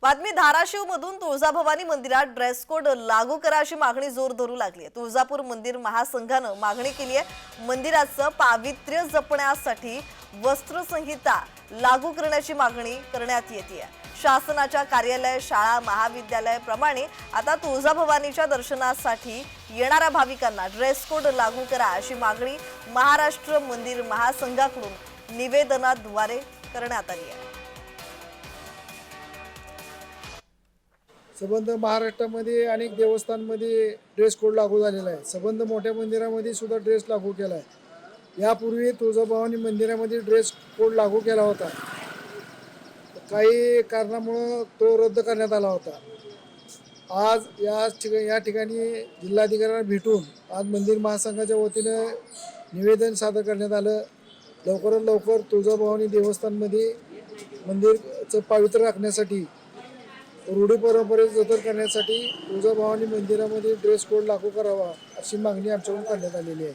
बातमी धाराशिव मधून तुळजाभवानी मंदिरात ड्रेस कोड लागू करा अशी मागणी जोर धरू लागली आहे। तुळजापूर मंदिर महासंघाने मागणी केली आहे। मंदिराचं पावित्र्य जपण्यासाठी वस्त्रसंहिता लागू करण्याची मागणी करण्यात येते। शासनाच्या कार्यालय, शाळा, महाविद्यालय प्रमाणे आता तुळजाभवानीच्या दर्शनासाठी येणाऱ्या भाविकांना ड्रेस कोड लागू करा अशी मागणी महाराष्ट्र मंदिर महासंघाकडून निवेदनाद्वारे करण्यात आली आहे। संबंध महाराष्ट्रामध्ये अनेक देवस्थानमध्ये ड्रेस कोड लागू झालेला आहे। संबंध मोठ्या मंदिरामध्ये सुद्धा ड्रेस लागू केला आहे। यापूर्वी तुळजाभवानी मंदिरामध्ये ड्रेस कोड लागू केला होता, काही कारणामुळे तो रद्द करण्यात आला होता। आज या ठिकाणी जिल्हाधिकाऱ्यांना भेटून आज मंदिर महासंघाच्या वतीने निवेदन सादर करण्यात आलं। लवकरात लवकर तुळजाभवानी देवस्थानमध्ये मंदिरचं पावित्र्य राखण्यासाठी, रूढी परंपरेचं जतन करण्यासाठी तुळजाभवानी मंदिरामध्ये ड्रेस कोड लागू करावा अशी मागणी आमच्याकडून करण्यात आलेली आहे।